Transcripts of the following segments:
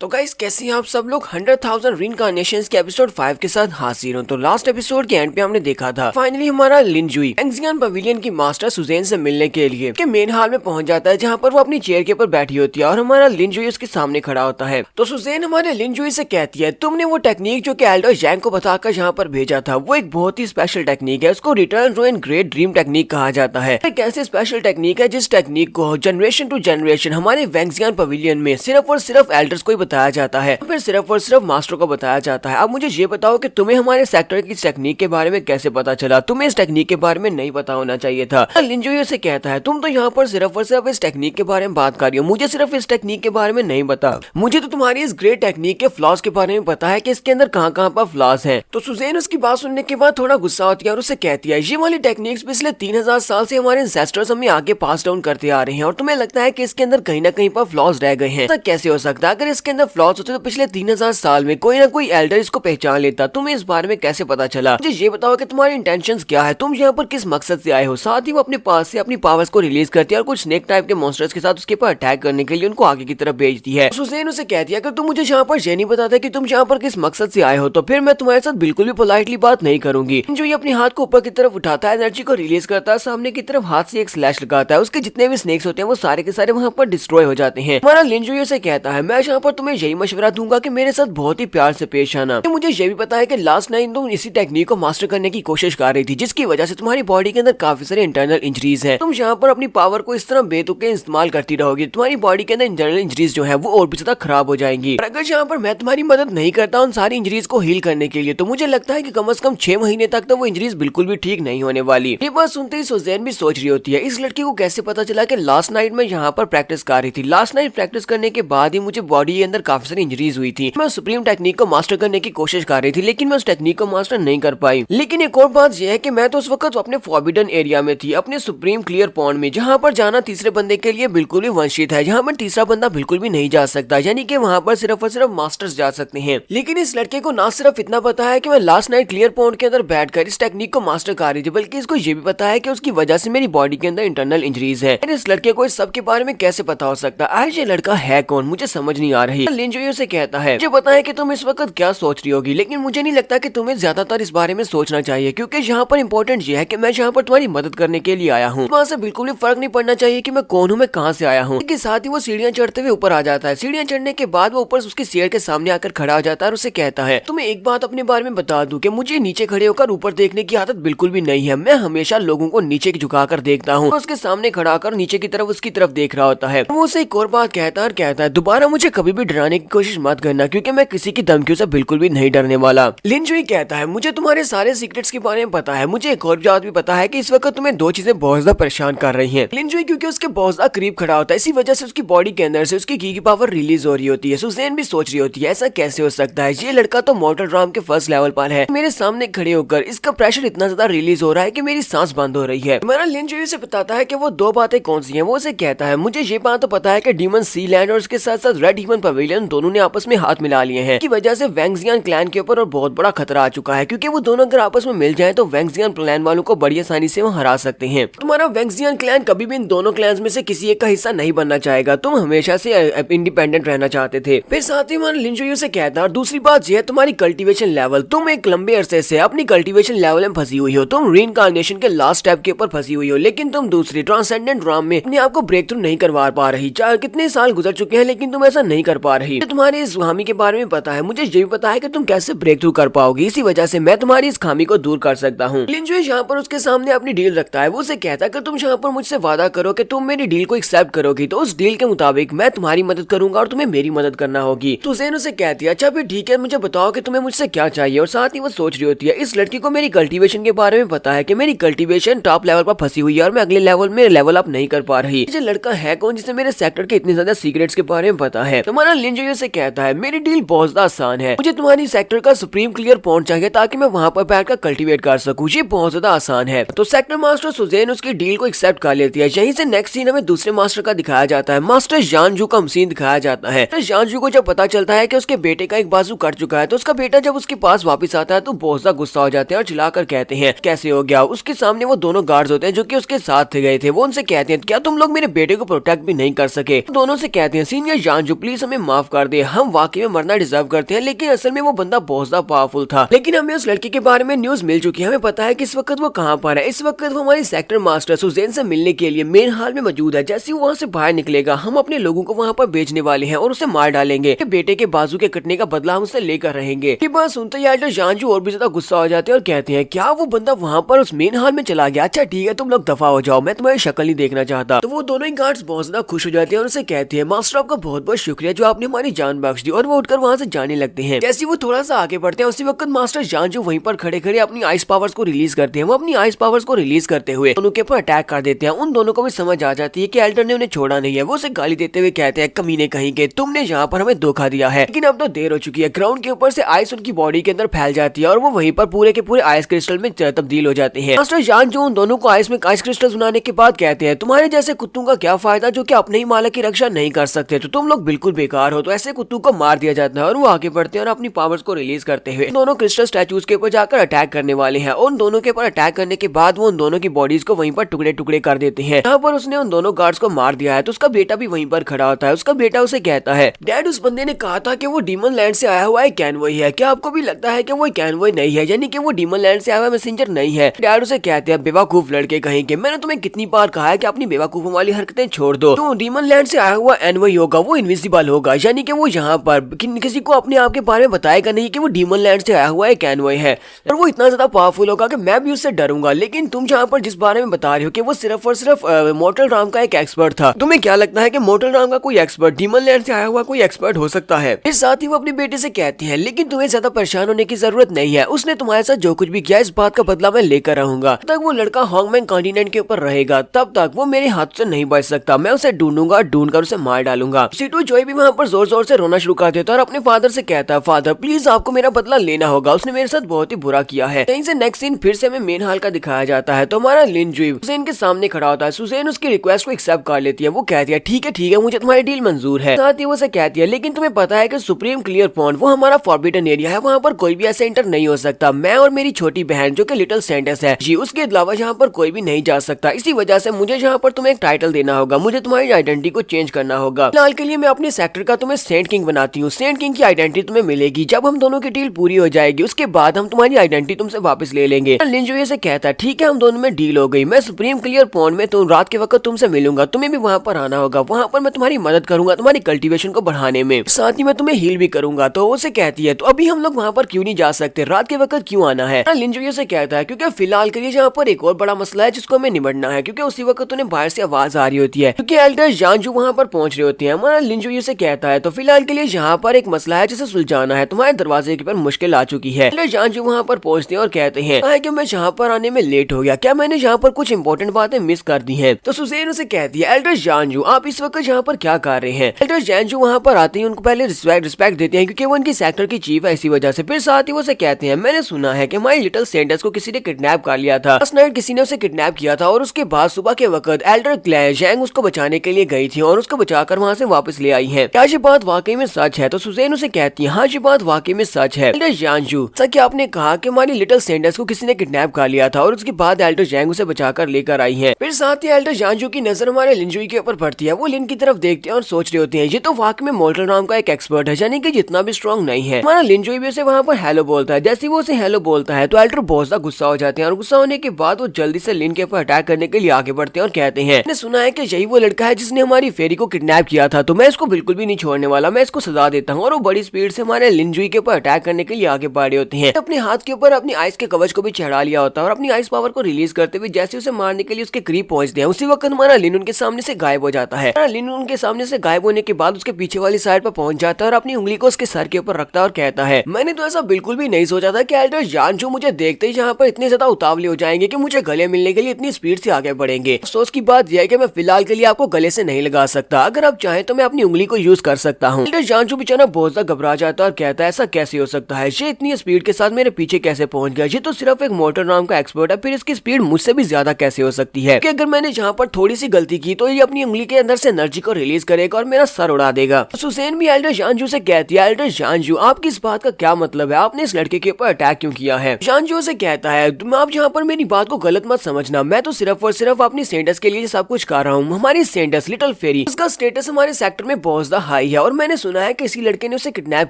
तो गाइस कैसे हैं आप सब लोग 100,000 रीइंकार्नेशंस के एपिसोड 5 के साथ हाजिर हूं। तो लास्ट एपिसोड के एंड पे हमने देखा था फाइनली हमारा लिनजुई वैंगजियान पवेलियन की मास्टर सुजेन से मिलने के लिए के मेन हॉल में पहुंच जाता है, जहां पर वो अपनी चेयर के ऊपर बैठी होती है और हमारा लिनजुई उसके सामने खड़ा होता है। तो सुजेन हमारे लिनजुई से कहती है, तुमने वो टेक्निक जो कि एल्डर जैंग को बताकर यहाँ पर भेजा था वो एक बहुत ही स्पेशल टेक्निक है, उसको return to an great dream technique कहा जाता है। एक ऐसी स्पेशल टेक्निक है जिस टेक्निक को जनरेशन टू जनरेशन हमारे वैंगजियान पवेलियन में सिर्फ और सिर्फ एल्डर्स को ही बताया जाता है, फिर सिर्फ और सिर्फ मास्टर को बताया जाता है। अब मुझे ये बताओ कि तुम्हें हमारे सेक्टर की टेक्निक के बारे में कैसे पता चला? तुम्हें इस टेक्निक के बारे में नहीं पता होना चाहिए था। लिनजुई से कहता है, तुम तो यहाँ पर सिर्फ और सिर्फ इस टेक्निक के बारे में बात कर रही हो, मुझे सिर्फ इस टेक्निक के बारे में नहीं पता। मुझे तो तुम्हारी इस ग्रेट टेक्निक के फ्लॉज के बारे में पता है कि इसके अंदर कहाँ कहाँ पर फ्लॉज हैं। तो सुजेन उसकी बात सुनने के बाद थोड़ा गुस्सा होती है और उसे कहती है, ये वाली टेक्निक्स पिछले 3000 साल से हमारे एंसेस्टर्स हमें आगे पास डाउन करते आ रहे हैं और तुम्हें लगता है कि इसके अंदर कहीं ना कहीं पर फ्लॉज रह गए हैं। ऐसा कैसे हो सकता है? अगर इसके अंदर फ्लॉज होते तो पिछले 3000 साल में कोई ना कोई एल्डर इसको पहचान लेता। तुम्हें इस बारे में कैसे पता चला? मुझे ये बताओ कि तुम्हारी इंटेंशंस क्या है, तुम यहाँ पर किस मकसद से आए हो? साथ ही वो अपने पास से अपनी पावर्स को रिलीज करती है और कुछ स्नेक टाइप के मॉन्स्टर्स के साथ उसके ऊपर अटैक करने के लिए उनको आगे की तरफ भेजती है। सुजेन उसे कहती है, अगर तुम मुझे यहाँ पर ये नहीं बताता कि तुम यहाँ पर किस मकसद से आए हो तो फिर मैं तुम्हारे साथ बिल्कुल भी पोलाइटली बात नहीं करूंगी। जो ये अपने हाथ को ऊपर की तरफ उठाता है, एनर्जी को रिलीज करता है, सामने की तरफ हाथ से एक स्लैश लगाता है, उसके जितने भी स्नेक्स होते हैं वो सारे के सारे वहाँ पर डिस्ट्रॉय हो जाते हैं। हमारा लिनजुई से कहता है, मैं यहाँ पर तुम्हें यही मशवरा दूंगा कि मेरे साथ बहुत ही प्यार से पेश आना। मुझे ये भी पता है कि लास्ट नाइट तुम इसी टेक्निक को मास्टर करने की कोशिश कर रही थी, जिसकी वजह से तुम्हारी बॉडी के अंदर काफी सारे इंटरनल इंजरीज हैं। तुम यहाँ पर अपनी पावर को इस तरह बेतुके इस्तेमाल करती रहोगी, तुम्हारी बॉडी के अंदर इंटरनल इंजरीज जो है वो और भी ज्यादा खराब हो जाएंगी। और अगर यहाँ पर मैं तुम्हारी मदद नहीं करता उन सारी इंजरीज को हील करने के लिए, तो मुझे लगता है कि कम से कम 6 महीने तक तो वो इंजरीज बिल्कुल भी ठीक नहीं होने वाली। ये बात सुनते ही सुजेन भी सोच रही होती है, इस लड़की को कैसे पता चला कि लास्ट नाइट में यहाँ पर प्रैक्टिस कर रही थी? लास्ट नाइट प्रैक्टिस करने के बाद ही मुझे बॉडी के अंदर काफी सारी इंजरीज हुई थी। मैं सुप्रीम टेक्निक को मास्टर करने की कोशिश कर रही थी, लेकिन मैं उस टेक्निक को मास्टर नहीं कर पाई। लेकिन एक और बात यह है कि मैं तो उस वक्त अपने फॉरबिडन एरिया में थी, अपने सुप्रीम क्लियर पॉन्ड में, जहाँ पर जाना तीसरे बंदे के लिए बिल्कुल भी वंचित है, जहाँ पर तीसरा बंदा बिल्कुल भी नहीं जा सकता, यानी कि वहाँ पर सिर्फ और सिर्फ मास्टर्स जा सकते हैं। लेकिन इस लड़के को ना सिर्फ इतना पता है कि मैं लास्ट नाइट क्लियर पॉन्ड के अंदर बैठकर इस टेक्निक को मास्टर कर रही थी, बल्कि इसको ये भी पता है कि उसकी वजह से मेरी बॉडी के अंदर इंटरनल इंजरीज है। इस लड़के को इस सब के बारे में कैसे पता हो सकता है? आज ये लड़का है कौन, मुझे समझ नहीं आ रही। लिनजुई से कहता है, मुझे पता है कि तुम इस वक्त क्या सोच रही होगी, लेकिन मुझे नहीं लगता कि तुम्हें ज्यादातर इस बारे में सोचना चाहिए, क्योंकि यहाँ पर इंपॉर्टेंट ये है कि मैं यहाँ पर तुम्हारी मदद करने के लिए आया हूँ। वहाँ से बिल्कुल भी फर्क नहीं पड़ना चाहिए कि मैं कौन हूँ, मैं कहाँ से आया हूँ। इसके साथ ही वो सीढ़ियाँ चढ़ते हुए ऊपर आ जाता है। सीढ़ियाँ चढ़ने के बाद वो ऊपर उसकी चेयर के सामने आकर खड़ा हो जाता है और उसे कहता है, तुम्हें एक बात अपने बारे में बता दूं कि मुझे नीचे खड़े होकर ऊपर देखने की आदत बिल्कुल भी नहीं है। मैं हमेशा लोगों को नीचे झुकाकर देखता हूँ। उसके सामने खड़ा कर नीचे की तरफ उसकी तरफ देख रहा होता है। वो उसे एक और बात कहता है, दोबारा मुझे कभी भी डराने की कोशिश मत करना, क्योंकि मैं किसी की धमकियों से बिल्कुल भी नहीं डरने वाला। लिनजुई कहता है, मुझे तुम्हारे सारे सीक्रेट्स के बारे में पता है, मुझे एक और बात भी पता है कि इस वक्त तुम्हें दो चीजें बहुत ज्यादा परेशान कर रही हैं। लिनजुई क्योंकि उसके बहुत ज्यादा करीब खड़ा होता है, इसी वजह से उसकी बॉडी के अंदर से उसकी की पावर रिलीज हो रही होती है। सुजेन भी सोच रही होती है, ऐसा कैसे हो सकता है? ये लड़का तो मॉर्टल ड्राम के फर्स्ट लेवल पर है, मेरे सामने खड़े होकर इसका प्रेशर इतना ज्यादा रिलीज हो रहा है कि मेरी सांस बंद हो रही है। हमारा लिनजुई से बताता है कि वो दो बातें कौन सी हैं। वो उसे कहता है, मुझे ये बात तो पता है कि डीमन सी लैंड और उसके साथ साथ रेड ह्यूमन पवेलियन दोनों ने आपस में हाथ मिला लिए हैं, की वजह से वैंगजियान क्लैन के ऊपर और बहुत बड़ा खतरा आ चुका है, क्योंकि वो दोनों अगर आपस में मिल जाएं तो वैंगजियान क्लैन वालों को बड़ी आसानी से वो हरा सकते हैं। तुम्हारा वैंगजियान क्लैन कभी भी इन दोनों क्लैंस में से किसी एक का हिस्सा नहीं बनना चाहेगा, तुम हमेशा से इंडिपेंडेंट रहना चाहते थे। फिर साथ ही हमारा लिनजुई से कहता है, और दूसरी बात यह है तुम्हारी कल्टीवेशन लेवल, तुम एक लंबे अरसे से अपनी कल्टीवेशन लेवल में फंसी हुई हो, तुम रीइंकार्नेशन के लास्ट स्टेप के ऊपर फंसी हुई हो, लेकिन तुम दूसरी ट्रांसेंडेंट ड्राम में अपने आप को ब्रेक थ्रू नहीं करवा पा रही। चाहे कितने साल गुजर चुके हैं लेकिन तुम ऐसा नहीं कर पा रही। तुम्हारी इस खामी के बारे में पता है, मुझे ये भी पता है कि तुम कैसे ब्रेक थ्रू कर पाओगी, इसी वजह से मैं तुम्हारी इस खामी को दूर कर सकता हूँ। लिनजुई यहाँ पर उसके सामने अपनी डील रखता है। वो उसे कहता है कि तुम यहाँ पर मुझसे वादा करो कि तुम मेरी डील को एक्सेप्ट करोगी, तो उस डील के मुताबिक मैं तुम्हारी मदद करूंगा और तुम्हें मेरी मदद करना होगी। तो ज़ेन उसे कहती है, अच्छा फिर ठीक है, मुझे बताओ कि तुम्हें मुझसे क्या चाहिए। और साथ ही वो सोच रही होती है, इस लड़की को मेरी कल्टीवेशन के बारे में पता है कि मेरी कल्टीवेशन टॉप लेवल पर फंसी हुई है और मैं अगले लेवल में लेवल अप नहीं कर पा रही। ये लड़का है कौन जिसे मेरे सेक्टर के इतने ज्यादा सीक्रेट्स के बारे में पता है? तुम्हारा लिनजुई से कहता है, मेरी डील बहुत ज्यादा आसान है, मुझे तुम्हारी सेक्टर का सुप्रीम क्लियर पॉइंट चाहिए ताकि मैं वहाँ पर बैठकर कल्टीवेट कर सकूँ। ये बहुत ज्यादा आसान है। तो सेक्टर मास्टर सुजेन उसकी डील को एक्सेप्ट कर लेती है। यहीं से नेक्स्ट सीन हमें दूसरे मास्टर का दिखाया जाता है। मास्टर जानजू का सीन दिखाया जाता है। तो जानजू को जब पता चलता है कि उसके बेटे का एक बाजू कट चुका है, तो उसका बेटा जब उसके पास वापस आता है तो बहुत ज्यादा गुस्सा हो जाते हैं और चिल्लाकर कहते हैं, कैसे हो गया? उसके सामने वो दोनों गार्ड्स होते हैं जो कि उसके साथ गए थे। वो उनसे कहते हैं, क्या तुम लोग मेरे बेटे को प्रोटेक्ट भी नहीं कर सके? दोनों से कहते हैं, सीनियर जानजू प्लीज हमें माफ कर दे, हम वाकई में मरना डिजर्व करते हैं। लेकिन असल में वो बंदा बहुत ज्यादा पावरफुल था। लेकिन हमें उस लड़के के बारे में न्यूज मिल चुकी है, हमें पता है कि इस वक्त वो कहाँ पर है। इस वक्त वो हमारी सेक्टर मास्टर सुजैन से मिलने के लिए मेन हॉल में मौजूद है। जैसे ही वो वहाँ से बाहर निकलेगा, हम अपने लोगों को वहाँ पर भेजने वाले हैं और उसे मार डालेंगे। बेटे के बाजू के कटने का बदला हम उससे लेकर रहेंगे। ये बात सुनते ही एल्डर जानजू और भी ज्यादा गुस्सा हो जाते हैं और कहते हैं क्या वो बंदा वहाँ पर उस मेन हॉल में चला गया? अच्छा ठीक है, तुम लोग दफा हो जाओ, मैं तुम्हारी शक्ल नहीं देखना चाहता। तो वो दोनों ही गार्ड्स बहुत ज्यादा खुश हो जाते हैं और उसे कहते हैं मास्टर आपका बहुत बहुत शुक्रिया जो आपने हमारी जान बख्श दी। और वो उठकर वहाँ से जाने लगते हैं। जैसे वो थोड़ा सा आगे बढ़ते हैं उसी वक्त मास्टर जानजू वहीं पर खड़े खड़े अपनी आइस पावर्स को रिलीज करते हैं। वो अपनी आइस पावर्स को रिलीज करते हुए दोनों के ऊपर अटैक कर देते हैं। उन दोनों को भी समझ आ जाती है कि एल्डर ने उन्हें छोड़ा नहीं है। वो उसे गाली देते हुए कहते हैं कमीने कहीं के, तुमने यहाँ पर हमें धोखा दिया है। लेकिन अब तो देर हो चुकी है। ग्राउंड के ऊपर से आइस उनकी बॉडी के अंदर फैल जाती है और वो वहीं पर पूरे के पूरे आइस क्रिस्टल में तब्दील हो जाते हैं। मास्टर जानजू उन दोनों को आइस क्रिस्टल बनाने के बाद कहते हैं तुम्हारे जैसे कुत्तों का क्या फायदा जो कि अपने ही मालिक की रक्षा नहीं कर सकते, तो तुम लोग बिल्कुल बेकार हो। तो ऐसे कुत्तों को मार दिया जाता है और वो आगे बढ़ते हैं और अपनी पावर्स को रिलीज करते हुए दोनों क्रिस्टल स्टैचूज के ऊपर जाकर अटैक करने वाले हैं। और उन दोनों के ऊपर अटैक करने के बाद वो उन दोनों की बॉडीज को वहीं पर टुकड़े टुकड़े कर देते हैं। यहाँ पर उसने उन दोनों गार्ड्स को मार दिया है तो उसका बेटा भी वहीं पर खड़ा होता है। उसका बेटा उसे कहता है डैड उस बंदे ने कहा था कि वो डीमन लैंड से आया हुआ है कैनवॉय है, क्या आपको भी लगता है कि वो कैनवॉय नहीं है, यानी कि वो डीमन लैंड से आया हुआ मैसेंजर नहीं है? डैड उसे कहते हैं बेवकूफ लड़के कहीं के, मैंने तुम्हें कितनी बार कहा है कि अपनी बेवकूफों वाली हरकतें छोड़ दो। तो डीमन लैंड से आया हुआ एनवॉय होगा, वो इनविजिबल होगा, यानी कि वो यहाँ पर किसी को अपने आप के बारे में बताएगा नहीं कि वो डीमन लैंड से आया हुआ है कैनवॉय है। और वो इतना ज्यादा पावरफुल होगा कि मैं भी उससे डरूंगा। लेकिन तुम जहाँ पर जिस बारे में बता रहे हो कि वो सिर्फ और सिर्फ मोर्टल राम का एक एक्सपर्ट था, तुम्हें क्या लगता है कि मोर्टल राम का कोई एक्सपर्ट डीमन लैंड से आया हुआ कोई एक्सपर्ट हो सकता है? फिर साथ ही वो अपने बेटे से कहती है लेकिन तुम्हें ज्यादा परेशान होने की जरूरत नहीं है, उसने तुम्हारे साथ जो कुछ भी किया इस बात का बदला मैं लेकर रहूंगा। तब तक वो लड़का हॉन्गमैंग कॉन्टिनेंट के ऊपर रहेगा, तब तक वो मेरे हाथ से नहीं बच सकता। मैं उसे ढूंढूंगा, ढूंढ कर उसे मार डालूंगा। सीटू जॉय भी वहाँ पर जोर जोर से रोना शुरू कर देता है और अपने फादर से कहता है फादर प्लीज आपको मेरा बदला लेना होगा, उसने मेरे साथ बहुत ही बुरा किया है। कहीं से नेक्स्ट सीन फिर से हमें मेन हॉल का दिखाया जाता है। तो हमारा लिन जुई सुजैन के सामने खड़ा होता है। सुजैन उसकी रिक्वेस्ट को एक्सेप्ट कर लेती है। वो कहती है ठीक है मुझे तुम्हारी डील मंजूर है। साथ ही वो कहती है लेकिन तुम्हें पता है कि सुप्रीम क्लियर पॉइंट वो हमारा फॉरबिडन एरिया है, वहाँ पर कोई भी ऐसे एंटर नहीं हो सकता। मैं और मेरी छोटी बहन जो कि लिटिल सेंटेंस है जी, उसके अलावा यहाँ पर कोई भी नहीं जा सकता। इसी वजह से मुझे यहाँ पर तुम्हें एक टाइटल देना होगा, मुझे तुम्हारी आइडेंटिटी को चेंज करना होगा। फिलहाल के लिए मैं अपने सेक्टर का तुम्हें सेंट किंग बनाती हूँ। सेंट किंग की आइडेंटिटी तुम्हें मिलेगी जब हम दोनों की डील पूरी हो जाएगी, उसके बाद हम तुम्हारी आइडेंटिटी तुमसे वापस ले लेंगे। लिन जुई से कहता है ठीक है हम दोनों में डील हो गई, मैं सुप्रीम क्लियर पॉइंट में तुम रात के वक्त तुमसे मिलूंगा, तुम्हें भी वहाँ पर आना होगा, वहाँ पर मैं तुम्हारी मदद करूंगा तुम्हारी कल्टीवेशन को बढ़ाने में, साथ ही मैं तुम्हें हील भी करूंगा। तो उसे कहती है तो अभी हम लोग वहाँ पर क्यों नहीं जा सकते, रात के वक्त क्यों आना है? लिन जुई से कहता है क्योंकि फिलहाल के लिए यहाँ पर एक और बड़ा मसला है जिसको हमें निपटना है, क्योंकि उसी वक्त उन्हें बाहर से आवाज आ रही होती है क्योंकि एल्डर जानजू वहाँ पर पहुंच रहे होते हैं। हमारा लिन जुई से कहता है तो फिलहाल के लिए यहाँ पर एक मसला है जिसे सुलझाना है, तुम्हारे दरवाजे के पर मुश्किल आ चुकी है। एल्डर जानजू वहाँ पर पहुंचते हैं और कहते हैं कि मैं यहाँ पर आने में लेट हो गया, क्या मैंने यहाँ पर कुछ इंपॉर्टेंट बातें मिस कर दी हैं? तो सुजैन उसे कहती है एल्डर जानजू आप इस वक्त यहाँ पर क्या कर रहे हैं? एल्डर जानजू वहाँ पर आते ही उनको पहले रिस्पेक्ट देते हैं क्योंकि वो उनकी सेक्टर की चीफ है, इसी वजह से। फिर साथ ही वो से कहते हैं मैंने सुना है कि हमारी लिटिल सेंटर्स को किसी ने किडनैप कर लिया था, लास्ट नाइट किसी ने उसे किडनैप किया था और उसके बाद सुबह के वक्त एल्डर ग्लैंग उसको बचाने के लिए गई थी और उसको बचाकर वहाँ से वापस ले आई है। क्या ये बात वाकई में सच है? तो सुजैन उसे कहती है हाँ ये बात वाकई में सच है। एल्डर जानजू सच आपने कहा कि हमारी लिटिल सेंटर्स को किसी ने किडनैप कर लिया था और उसके बाद एल्डर जैंग उसे बचाकर लेकर आई है। फिर साथ ही एल्डर जानजू की नजर हमारे लिन जुई के ऊपर पड़ती है। वो लिन की तरफ देखते हैं और सोच रहे होते हैं ये तो वाकई में मोर्टल राम का एक एक्सपर्ट है, यानी कि जितना भी स्ट्रॉन्ग नहीं है। हमारा लिन जुई भी उसे वहाँ पर हेलो बोलता है। जैसे वो उसे हेलो बोलता है तो एल्डर बहुत ज्यादा गुस्सा हो जाते हैं और गुस्सा होने के बाद वो जल्दी से लिन के ऊपर अटैक करने के लिए आगे बढ़ते हैं और कहते हैं मैंने सुना है कि यही वो लड़का है जिसने हमारी फेरी को किडनैप किया था, तो मैं इसको बिल्कुल भी नहीं छोड़ने वाला, मैं इसको सजा देता हूँ। और वो बड़ी स्पीड से हमारे लिन जुई के ऊपर अटैक करने के लिए आगे बढ़े होते हैं। अपने हाथ के ऊपर अपनी आइस के कवच को भी चढ़ा लिया होता है और अपनी आइस पावर को रिलीज करते हुए जैसे उसे मारने के लिए उसके करीब पहुंचते हैं, उसी वक्त हमारा लिन उनके सामने से गायब हो जाता है। लिन उनके सामने से गायब होने के बाद उसके पीछे वाली साइड पर पहुंच जाता है और अपनी उंगली को उसके सर के ऊपर रखता है और कहता है मैंने तो ऐसा बिल्कुल भी नहीं सोचा था कि एल्डर जानजू मुझे देखते ही यहाँ पर इतने ज्यादा उतावले हो जाएंगे कि मुझे गले मिलने के लिए इतनी स्पीड से आगे बढ़ेंगे। अफसोस की बात यह है कि मैं फिलहाल के लिए आपको गले से नहीं लगा सकता, अगर आप चाहें तो मैं अपनी उंगली को यूज कर सकता हूँ। एल्डर जानजू बेचारा बहुत ज्यादा घबरा जाता है और कहता है ऐसा कैसे हो सकता है, ये इतनी स्पीड के साथ मेरे पीछे कैसे पहुंच गया, ये तो सिर्फ एक मोर्टल राम का एक्सपर्ट है, फिर इसकी स्पीड मुझसे भी ज्यादा कैसे हो सकती है? कि अगर मैंने यहाँ पर थोड़ी सी गलती की तो ये अपनी उंगली के अंदर से एनर्जी को रिलीज करेगा और मेरा सर उड़ा देगा। सुजैन भी एल्डर जानजू से कहती है एल्डर जानजू आपकी इस बात का क्या मतलब है, आपने इस लड़के के ऊपर अटैक क्यों किया है? जानजू से कहता है तुम आप यहाँ पर मेरी बात को गलत मत समझना, मैं तो सिर्फ और सिर्फ अपनी सेंटर्स के लिए सब कुछ कर रहा हूँ। हमारी सेंटर्स लिटिल फेरी उसका स्टेटस हमारे सेक्टर में बहुत ज्यादा हाई आई है और मैंने सुना है कि इसी लड़के ने उसे किडनैप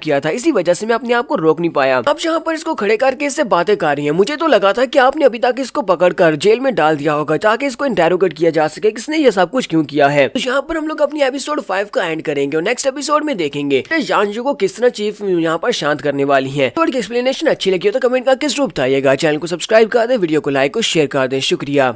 किया था, इसी वजह से मैं अपने आप को रोक नहीं पाया। अब यहाँ पर इसको खड़े करके इससे बातें कर रही है। मुझे तो लगा था कि आपने अभी तक इसको पकड़कर जेल में डाल दिया होगा ताकि इसको इंटेरोगेट किया जा सके किसने ये सब कुछ क्यों किया है। तो यहाँ पर हम लोग अपनी एपिसोड 5 का एंड करेंगे और नेक्स्ट एपिसोड में देखेंगे जानजू को किस तरह चीफ यहाँ पर शांत करने वाली है। तो एक्सप्लेनेशन अच्छी लगी हो तो कमेंट करके जरूर बताइएगा। चैनल को सब्सक्राइब कर दे, वीडियो को लाइक और शेयर कर दे। शुक्रिया।